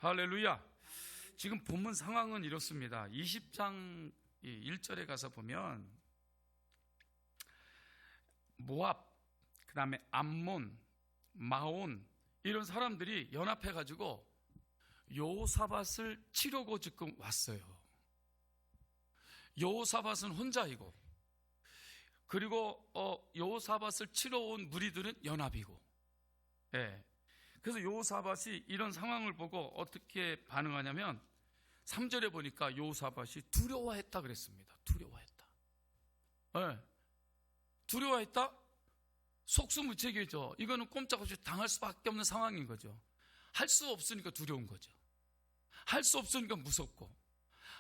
할렐루야. 지금 본문 상황은 이렇습니다. 20장 1절에 가서 보면 모압, 그 다음에 암몬, 마온 이런 사람들이 연합해가지고 여호사밧을 치려고 지금 왔어요. 여호사밧은 혼자이고, 그리고 여호사밧을 치러 온 무리들은 연합이고, 그래서 여호사밧이 이런 상황을 보고 어떻게 반응하냐면 3절에 보니까 여호사밧이 두려워했다 그랬습니다. 두려워했다? 속수무책이죠. 이거는 꼼짝없이 당할 수밖에 없는 상황인 거죠. 할 수 없으니까 두려운 거죠. 할 수 없으니까 무섭고,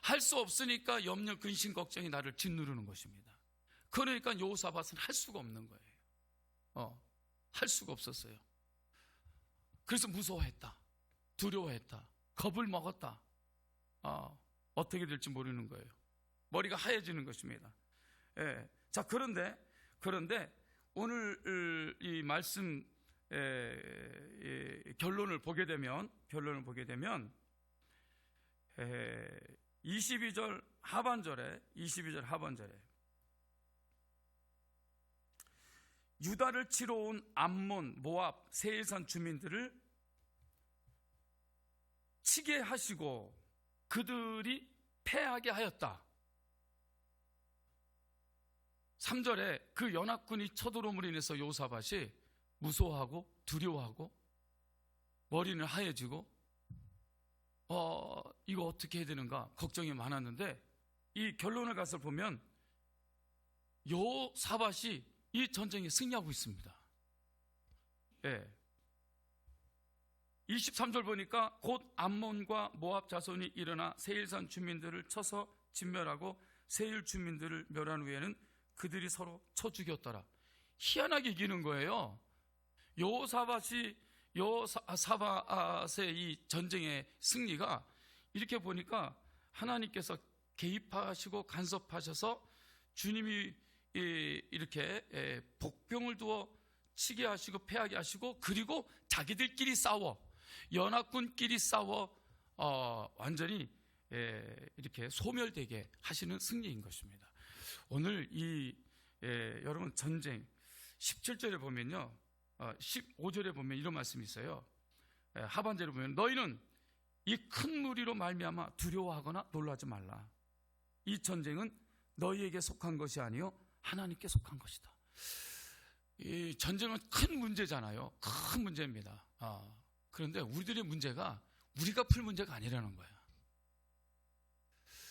할 수 없으니까 염려, 근심, 걱정이 나를 짓누르는 것입니다. 그러니까 여호사밧은 할 수가 없는 거예요. 할 수가 없었어요. 그래서 무서워했다, 두려워했다, 겁을 먹었다. 어떻게 될지 모르는 거예요. 머리가 하얘지는 것입니다. 자, 그런데 오늘 이 말씀 결론을 보게 되면 22절 하반절에 유다를 치러 온 암몬, 모압, 세일산 주민들을 치게 하시고 그들이 패하게 하였다. 3절에 그 연합군이 쳐들어옴으로 인해서 여호사밧이 무서워하고 두려워하고 머리는 하얘지고 이거 어떻게 해야 되는가 걱정이 많았는데, 이 결론을 가서 보면 여호사밧이 이 전쟁에 승리하고 있습니다. 23절 보니까 곧 암몬과 모압 자손이 일어나 세일산 주민들을 쳐서 진멸하고 세일 주민들을 멸한 후에는 그들이 서로 쳐 죽였더라. 희한하게 이기는 거예요. 여호사밧의 이 전쟁의 승리가 이렇게 보니까 하나님께서 개입하시고 간섭하셔서 주님이 이렇게 복병을 두어 치게 하시고 패하게 하시고, 그리고 자기들끼리 싸워, 연합군끼리 싸워 완전히 이렇게 소멸되게 하시는 승리인 것입니다. 오늘 여러분 전쟁 17절에 보면요, 15절에 보면 이런 말씀이 있어요. 하반절에 보면 너희는 이 큰 무리로 말미암아 두려워하거나 놀라지 말라. 이 전쟁은 너희에게 속한 것이 아니요 하나님께 속한 것이다. 이 전쟁은 큰 문제잖아요. 큰 문제입니다. 그런데 우리들의 문제가 우리가 풀 문제가 아니라는 거야.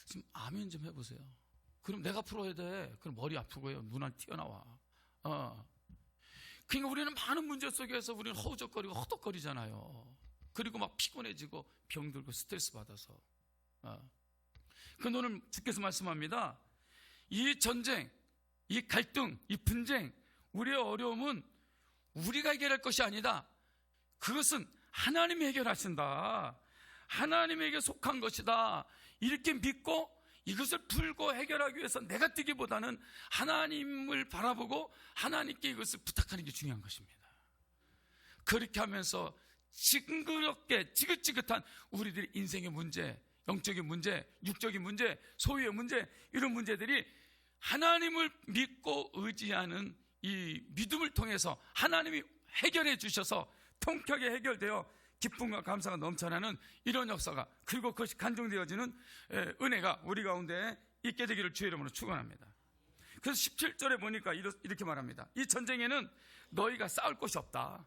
지금 아멘 좀 해보세요. 그럼 내가 풀어야 돼. 그럼 머리 아프고요, 눈알 튀어나와. 그러니까 우리는 많은 문제 속에서 우리는 허우적거리고 허덕거리잖아요. 그리고 막 피곤해지고 병들고 스트레스 받아서. 그런데 오늘 주께서 말씀합니다. 이 전쟁, 이 갈등, 이 분쟁, 우리의 어려움은 우리가 해결할 것이 아니다. 그것은 하나님이 해결하신다. 하나님에게 속한 것이다. 이렇게 믿고 이것을 풀고 해결하기 위해서 내가 뛰기보다는 하나님을 바라보고 하나님께 이것을 부탁하는 게 중요한 것입니다. 그렇게 하면서 징그럽게 지긋지긋한 우리들의 인생의 문제, 영적인 문제, 육적인 문제, 소유의 문제, 이런 문제들이 하나님을 믿고 의지하는 이 믿음을 통해서 하나님이 해결해 주셔서 통쾌하게 해결되어 기쁨과 감사가 넘쳐나는 이런 역사가, 그리고 그것이 간증되어지는 은혜가 우리 가운데 있게 되기를 주의 이름으로 축원합니다. 그래서 17절에 보니까 이렇게 말합니다. 이 전쟁에는 너희가 싸울 곳이 없다.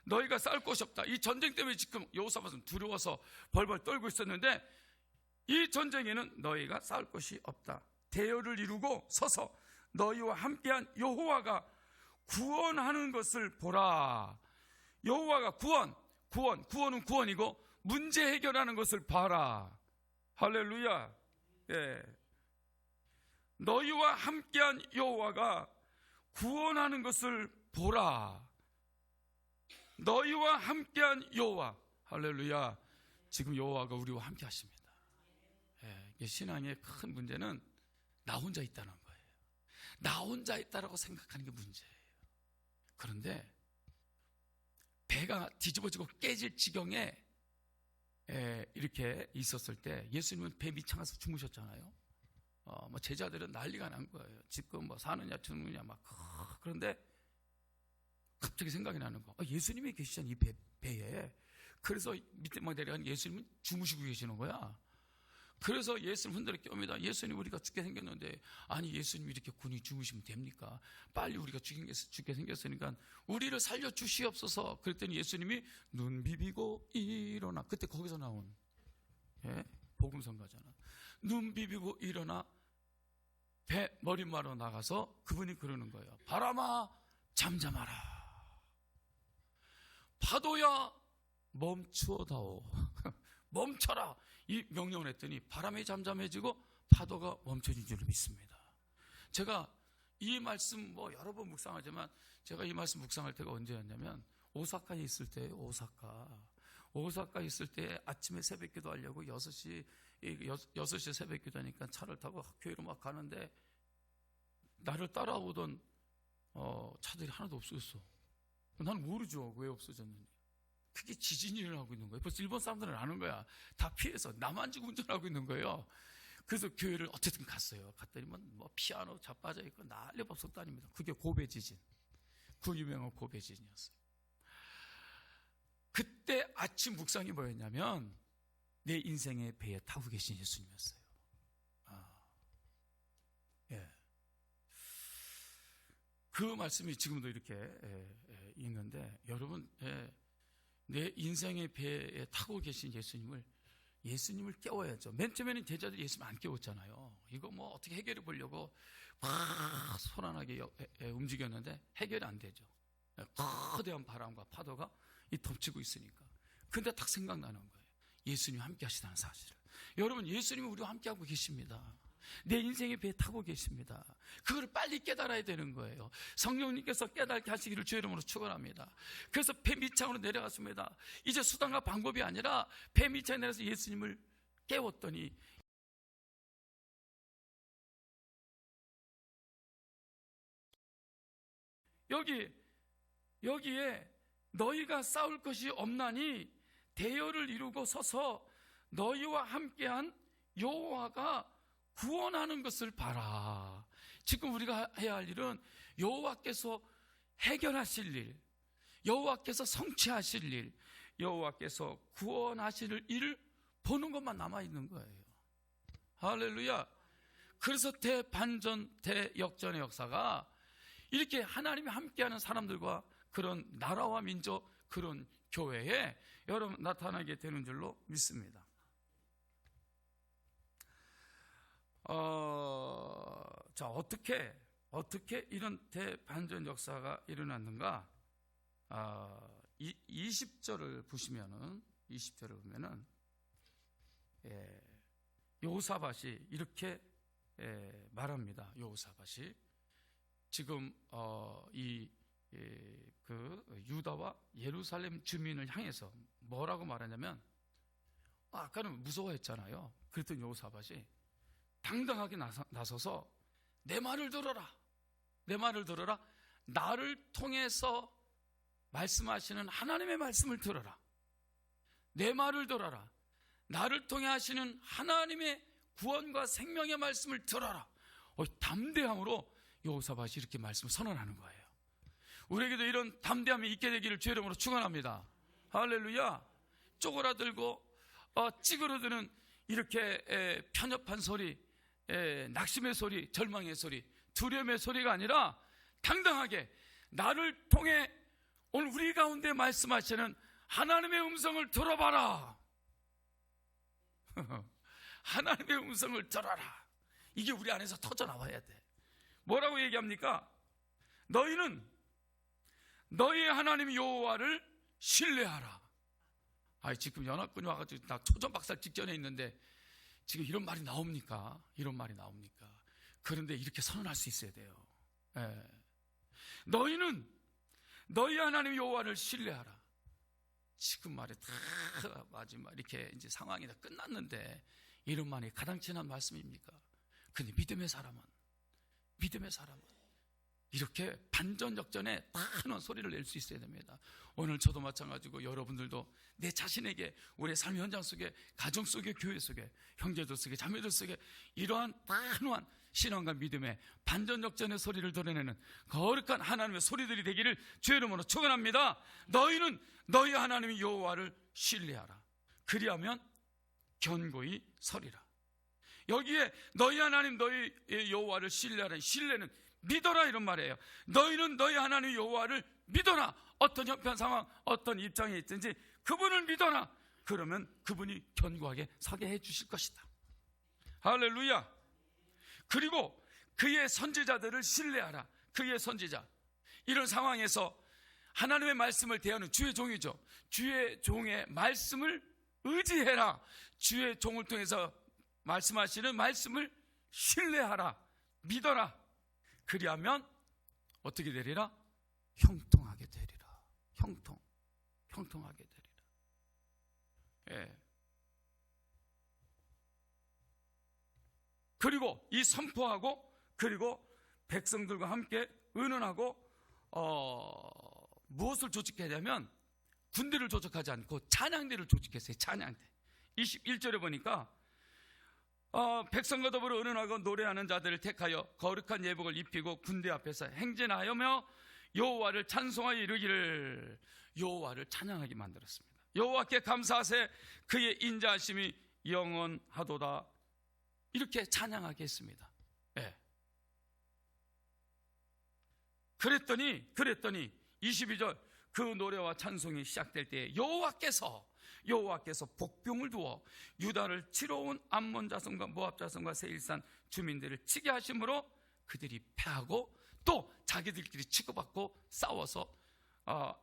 너희가 싸울 곳이 없다. 이 전쟁 때문에 지금 여호사밧은 두려워서 벌벌 떨고 있었는데, 이 전쟁에는 너희가 싸울 곳이 없다. 대열을 이루고 서서 너희와 함께한 여호와가 구원하는 것을 보라. 여호와가 구원은 구원이고 문제 해결하는 것을 봐라. 할렐루야. 너희와 함께한 여호와가 구원하는 것을 보라. 너희와 함께한 여호와. 할렐루야. 지금 여호와가 우리와 함께 하십니다. 신앙의 큰 문제는 나 혼자 있다는 거예요. 나 혼자 있다라고 생각하는 게 문제예요. 그런데 배가 뒤집어지고 깨질 지경에 이렇게 있었을 때 예수님은 배 밑창에서 주무셨잖아요. 뭐 제자들은 난리가 난 거예요. 지금 뭐 사느냐 죽느냐 막. 그런데 갑자기 생각이 나는 거. 예수님이 계시잖아요, 이 배에. 그래서 밑에 막 내려가는 예수님은 주무시고 계시는 거야. 그래서 예수님 흔들어 깨웁니다. 예수님, 우리가 죽게 생겼는데, 아니 예수님 이렇게 군이 주무시면 됩니까? 빨리 우리가 죽게 생겼으니까 우리를 살려 주시옵소서. 그랬더니 예수님이 눈 비비고 일어나. 그때 거기서 나온 복음성가잖아. 눈 비비고 일어나 배 머릿말로 나가서 그분이 그러는 거예요. 바람아 잠잠하라. 파도야 멈추어다오. 멈춰라. 이 명령을 했더니 바람이 잠잠해지고 파도가 멈춰진 줄 믿습니다. 제가 이 말씀 여러 번 묵상하지만 제가 이 말씀 묵상할 때가 언제였냐면 오사카에 있을 때예요. 오사카에 있을 때 아침에 새벽기도 하려고 6시에 새벽기도 하니까 차를 타고 교회로 막 가는데 나를 따라오던 차들이 하나도 없어졌어. 나는 모르죠, 왜 없어졌는지. 그게 지진이 일어나고 있는 거예요. 벌써 일본 사람들은 아는 거야. 다 피해서 나만 지금 운전하고 있는 거예요. 그래서 교회를 어쨌든 갔어요. 갔더니 뭐 피아노 자빠져 있고 난리 법석도 아닙니다. 그게 고베 지진. 그 유명한 고베 지진이었어요. 그때 아침 묵상이 뭐였냐면 내 인생의 배에 타고 계신 예수님이었어요. 그 말씀이 지금도 이렇게 있는데 여러분, 내 인생의 배에 타고 계신 예수님을 깨워야죠. 맨 처음에는 제자들이 예수님 안 깨웠잖아요. 이거 뭐 어떻게 해결해 보려고 막 소란하게 움직였는데 해결이 안 되죠. 거대한 바람과 파도가 덮치고 있으니까. 근데 딱 생각나는 거예요. 예수님이 함께 하시다는 사실을. 여러분, 예수님이 우리와 함께 하고 계십니다. 내 인생의 배에 타고 계십니다. 그걸 빨리 깨달아야 되는 거예요. 성령님께서 깨닫게 하시기를 주의 이름으로 축원합니다. 그래서 배 밑창으로 내려갔습니다. 이제 수단과 방법이 아니라 배 밑창에 내려서 예수님을 깨웠더니 여기에 너희가 싸울 것이 없나니 대열을 이루고 서서 너희와 함께한 여호와가 구원하는 것을 봐라. 지금 우리가 해야 할 일은 여호와께서 해결하실 일, 여호와께서 성취하실 일, 여호와께서 구원하실 일을 보는 것만 남아있는 거예요. 할렐루야. 그래서 대반전 대역전의 역사가 이렇게 하나님이 함께하는 사람들과 그런 나라와 민족, 그런 교회에 여러분 나타나게 되는 줄로 믿습니다. 자, 어떻게 이런 대반전 역사가 일어났는가? 20절을 보시면은, 여호사밧이 이렇게 말합니다. 여호사밧이 지금 그 유다와 예루살렘 주민을 향해서 뭐라고 말하냐면, 아까는 무서워했잖아요. 그랬더니 여호사밧이 당당하게 나서서 내 말을 들어라. 나를 통해서 말씀하시는 하나님의 말씀을 들어라. 내 말을 들어라. 나를 통해 하시는 하나님의 구원과 생명의 말씀을 들어라. 담대함으로 여호사밧이 이렇게 말씀을 선언하는 거예요. 우리에게도 이런 담대함이 있게 되기를 주의 이름으로 축원합니다. 할렐루야. 쪼그라들고 찌그러드는 이렇게 편협한 소리, 낙심의 소리, 절망의 소리, 두려움의 소리가 아니라 당당하게 나를 통해 오늘 우리 가운데 말씀하시는 하나님의 음성을 들어봐라. 하나님의 음성을 들어라. 이게 우리 안에서 터져나와야 돼. 뭐라고 얘기합니까? 너희는 너희의 하나님 여호와를 신뢰하라. 지금 연합군이 와가지고 나 초전박살 직전에 있는데 지금 이런 말이 나옵니까? 그런데 이렇게 선언할 수 있어야 돼요. 너희는 너희 하나님 여호와를 신뢰하라. 지금 말에 다 마지막 이렇게 이제 상황이 다 끝났는데 이런 말이 가당 친한 말씀입니까? 근데 믿음의 사람은 이렇게 반전역전에 다 하는 소리를 낼 수 있어야 됩니다. 오늘 저도 마찬가지고 여러분들도 내 자신에게 우리의 삶의 현장 속에, 가정 속에, 교회 속에, 형제들 속에, 자매들 속에 이러한 단호한 신앙과 믿음의 반전역전의 소리를 드러내는 거룩한 하나님의 소리들이 되기를 주의 이름으로 축원합니다. 너희는 너희 하나님 여호와를 신뢰하라. 그리하면 견고히 서리라. 여기에 너희 하나님 너희 여호와를 신뢰하라. 신뢰는 믿어라 이런 말이에요. 너희는 너희 하나님 여호와를 믿어라. 어떤 형편 상황, 어떤 입장에 있든지 그분을 믿어라. 그러면 그분이 견고하게 서게 해 주실 것이다. 할렐루야. 그리고 그의 선지자들을 신뢰하라. 그의 선지자. 이런 상황에서 하나님의 말씀을 대하는 주의 종이죠. 주의 종의 말씀을 의지해라. 주의 종을 통해서 말씀하시는 말씀을 신뢰하라. 믿어라. 그리하면 어떻게 되리라? 형통하게 되리라. 형통하게 되리라. 예. 그리고 이 선포하고 그리고 백성들과 함께 의논하고 무엇을 조직해야냐면 군대를 조직하지 않고 찬양대를 조직했어요. 찬양대. 21절에 보니까 백성과 더불어 의논하고 노래하는 자들을 택하여 거룩한 예복을 입히고 군대 앞에서 행진하여며 여호와를 찬송하여 이르기를. 여호와를 찬양하게 만들었습니다. 여호와께 감사하세 그의 인자하심이 영원하도다. 이렇게 찬양하게 했습니다. 네. 그랬더니 22절 그 노래와 찬송이 시작될 때 여호와께서 복병을 두어 유다를 치러 온 암몬 자손과 모압 자손과 세일산 주민들을 치게 하심으로 그들이 패하고 또 자기들끼리 치고받고 싸워서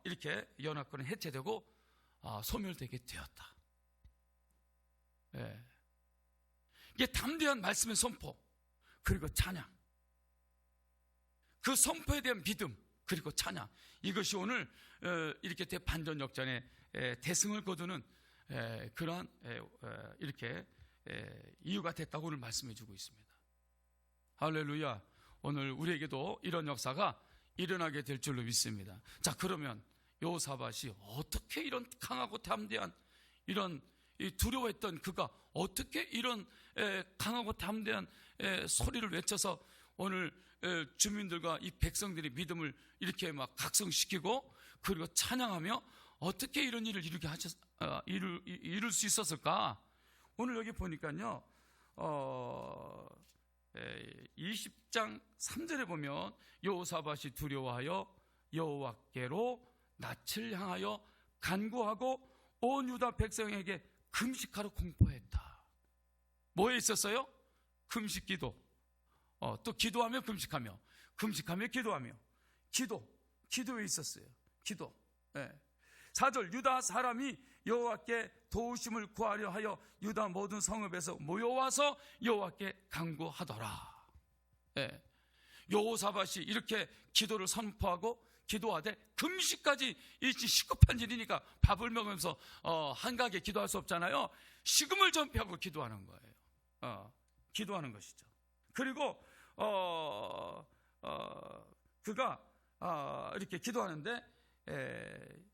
이렇게 연합군이 해체되고 소멸되게 되었다. 네. 이게 담대한 말씀의 선포, 그리고 찬양, 그 선포에 대한 믿음, 그리고 찬양, 이것이 오늘 이렇게 대반전역전의 대승을 거두는 그러한 이렇게 이유가 됐다고 오늘 말씀해 주고 있습니다. 할렐루야. 오늘 우리에게도 이런 역사가 일어나게 될 줄로 믿습니다. 자, 그러면 여호사밧이 어떻게 이런 강하고 담대한 이런 두려워했던 그가 어떻게 이런 강하고 담대한 소리를 외쳐서 오늘 주민들과 이 백성들의 믿음을 이렇게 막 각성시키고 그리고 찬양하며 어떻게 이런 일을 이룰 수 있었을까? 오늘 여기 보니까요 20장 3절에 보면 여호사밧이 두려워하여 여호와께로 낯을 향하여 간구하고 온 유다 백성에게 금식하러 공포했다. 뭐에 있었어요? 금식 기도. 또 기도하며 금식하며, 금식하며 기도하며, 기도에 있었어요. 기도. 4절 유다 사람이 여호와께 도우심을 구하려 하여 유다 모든 성읍에서 모여와서 여호와께 간구하더라. 여호사밧이 이렇게 기도를 선포하고 기도하되 금식까지 일찍 시급한 일이니까 밥을 먹으면서 한가하게 기도할 수 없잖아요. 식음을 전폐하고 기도하는 거예요. 기도하는 것이죠. 그리고 그가 이렇게 기도하는데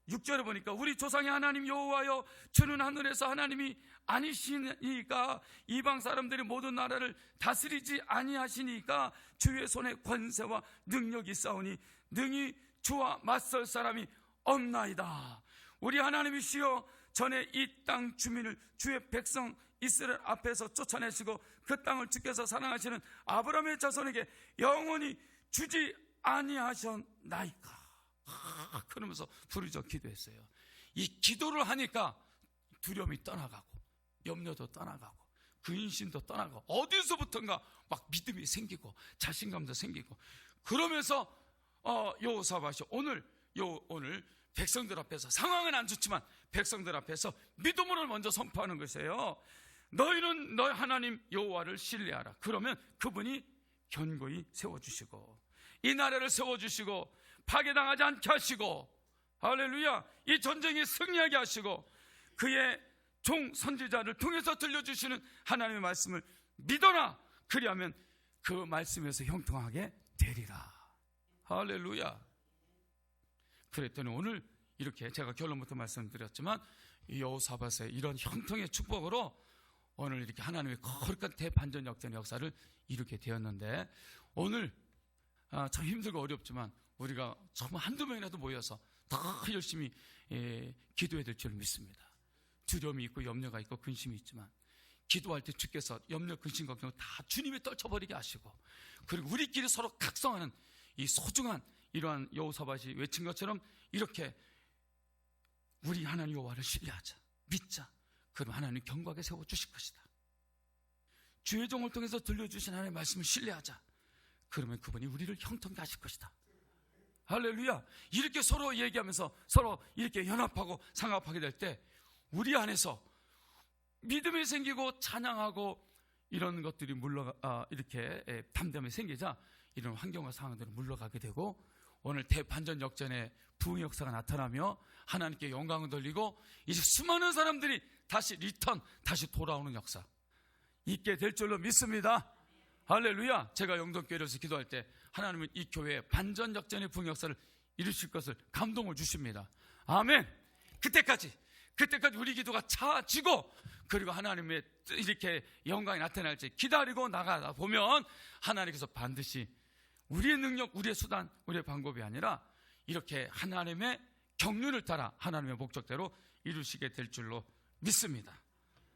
6절에 보니까 우리 조상의 하나님 여호와여 주는 하늘에서 하나님이 아니시니까 이방 사람들이 모든 나라를 다스리지 아니하시니까 주의 손에 권세와 능력이 있사오니 능히 주와 맞설 사람이 없나이다. 우리 하나님이시여 전에 이 땅 주민을 주의 백성 이스라엘 앞에서 쫓아내시고 그 땅을 주께서 사랑하시는 아브라함의 자손에게 영원히 주지 아니하셨나이까. 그러면서 부르짖어 기도했어요. 이 기도를 하니까 두려움이 떠나가고 염려도 떠나가고 근심도 떠나가고 어디서부턴가 막 믿음이 생기고 자신감도 생기고 그러면서 여호사밧이 오늘 백성들 앞에서 상황은 안 좋지만 백성들 앞에서 믿음으로 먼저 선포하는 것이에요. 너희는 너희 하나님 여호와를 신뢰하라. 그러면 그분이 견고히 세워주시고 이 나라를 세워주시고 파괴당하지 않게 하시고 할렐루야 이 전쟁에 승리하게 하시고 그의 종 선지자를 통해서 들려주시는 하나님의 말씀을 믿어라. 그리하면 그 말씀에서 형통하게 되리라. 할렐루야. 그랬더니 오늘 이렇게 제가 결론부터 말씀드렸지만 여호사밧의 이런 형통의 축복으로 오늘 이렇게 하나님의 거룩한 대반전 역전의 역사를 이루게 되었는데, 오늘 참 힘들고 어렵지만 우리가 정말 한두 명이라도 모여서 더 열심히 기도해야 될 줄 믿습니다. 두려움이 있고 염려가 있고 근심이 있지만 기도할 때 주께서 염려, 근심, 걱정을 다 주님이 떨쳐버리게 하시고, 그리고 우리끼리 서로 각성하는 이 소중한 이러한 여호사밧이 외친 것처럼 이렇게 우리 하나님 여호와를 신뢰하자, 믿자. 그럼 하나님 견고하게 세워주실 것이다. 주의 종을 통해서 들려주신 하나님의 말씀을 신뢰하자. 그러면 그분이 우리를 형통케 하실 것이다. 할렐루야. 이렇게 서로 얘기하면서 서로 이렇게 연합하고 상합하게 될 때 우리 안에서 믿음이 생기고 찬양하고 이런 것들이 이렇게 담담이 생기자 이런 환경과 상황들은 물러가게 되고, 오늘 대반전 역전의 부흥 역사가 나타나며 하나님께 영광을 돌리고 이제 수많은 사람들이 다시 다시 돌아오는 역사 있게 될 줄로 믿습니다. 할렐루야. 제가 영동교회에서 기도할 때 하나님은 이 교회에 반전 역전의 부흥 역사를 이루실 것을 감동을 주십니다. 아멘. 그때까지 우리 기도가 차지고, 그리고 하나님의 이렇게 영광이 나타날지 기다리고 나가다 보면 하나님께서 반드시 우리의 능력, 우리의 수단, 우리의 방법이 아니라 이렇게 하나님의 경륜을 따라 하나님의 목적대로 이루시게 될 줄로 믿습니다.